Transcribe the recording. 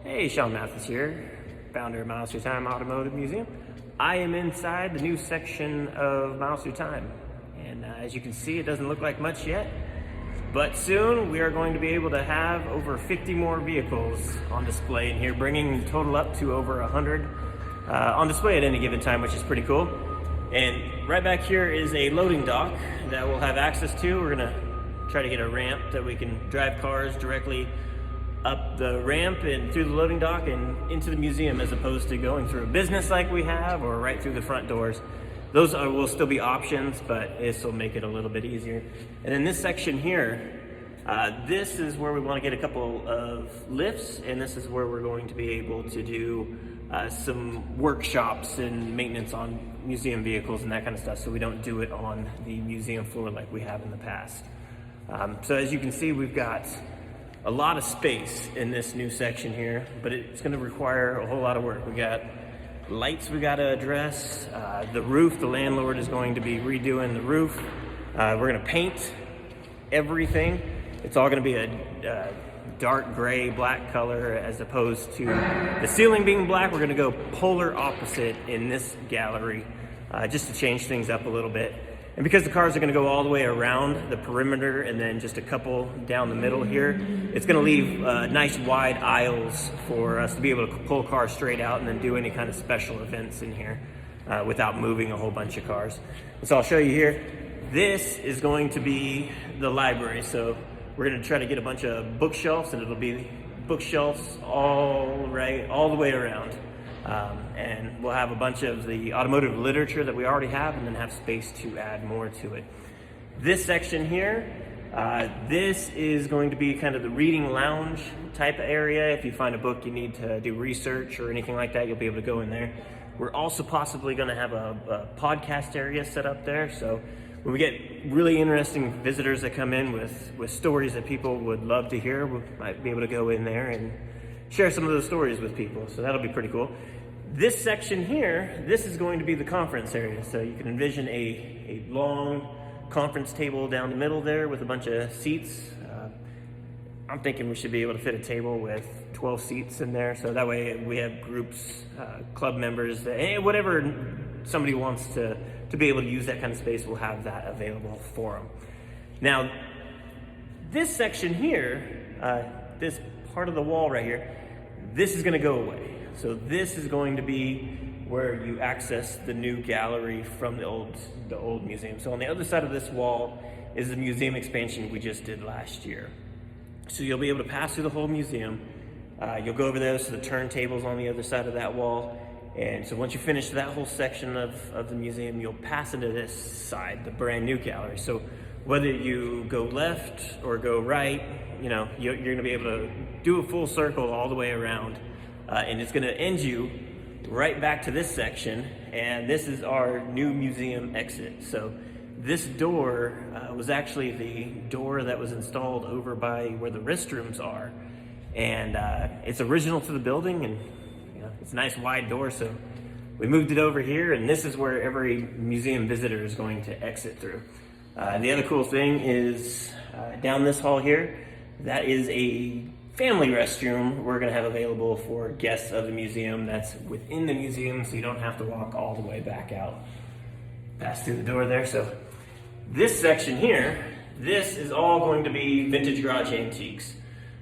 Hey, Sean Mathis here, founder of Miles Through Time Automotive Museum. I am inside the new section of Miles Through Time, and as you can see, it doesn't look like much yet, but soon we are going to be able to have over 50 more vehicles on display in here, bringing the total up to over 100 on display at any given time, which is pretty cool. And right back here is a loading dock that we'll have access to. We're gonna try to get a ramp that we can drive cars directly up the ramp and through the loading dock and into the museum, as opposed to going through a business like we have or right through the front doors. Those will still be options, but this will make it a little bit easier. And in this section here, this is where we want to get a couple of lifts, and this is where we're going to be able to do some workshops and maintenance on museum vehicles and that kind of stuff, so we don't do it on the museum floor like we have in the past. So as you can see, we've got a lot of space in this new section here, but it's going to require a whole lot of work. We got lights we got to address, the roof. The landlord is going to be redoing the roof. We're going to paint everything. It's all going to be a dark gray, black color, as opposed to the ceiling being black. We're going to go polar opposite in this gallery, just to change things up a little bit. And because the cars are going to go all the way around the perimeter and then just a couple down the middle here, it's going to leave nice wide aisles for us to be able to pull cars straight out and then do any kind of special events in here without moving a whole bunch of cars. And so I'll show you here. This is going to be the library. So we're going to try to get a bunch of bookshelves, and it'll be bookshelves all the way around. And we'll have a bunch of the automotive literature that we already have, and then have space to add more to it. This section here, this is going to be kind of the reading lounge type of area. If you find a book you need to do research or anything like that, you'll be able to go in there. We're also possibly going to have a podcast area set up there, so when we get really interesting visitors that come in with stories that people would love to hear, we might be able to go in there and share some of those stories with people, so that'll be pretty cool. This section here, this is going to be the conference area. So you can envision a long conference table down the middle there with a bunch of seats. I'm thinking we should be able to fit a table with 12 seats in there. So that way we have groups, club members, whatever somebody wants to be able to use that kind of space, we'll have that available for them. Now, this section here, this part of the wall right here, this is gonna go away. So this is going to be where you access the new gallery from the old museum. So on the other side of this wall is the museum expansion we just did last year. So you'll be able to pass through the whole museum. You'll go over there, so the turntables on the other side of that wall. And so once you finish that whole section of the museum, you'll pass into this side, the brand new gallery. So whether you go left or go right, you're gonna be able to do a full circle all the way around. And it's gonna end you right back to this section, and this is our new museum exit. So this door was actually the door that was installed over by where the restrooms are, and it's original to the building, and it's a nice wide door, so we moved it over here, and this is where every museum visitor is going to exit through. The other cool thing is down this hall here, that is a family restroom we're going to have available for guests of the museum. That's within the museum, so you don't have to walk all the way back out past through the door there. So this section here, this is all going to be vintage garage antiques.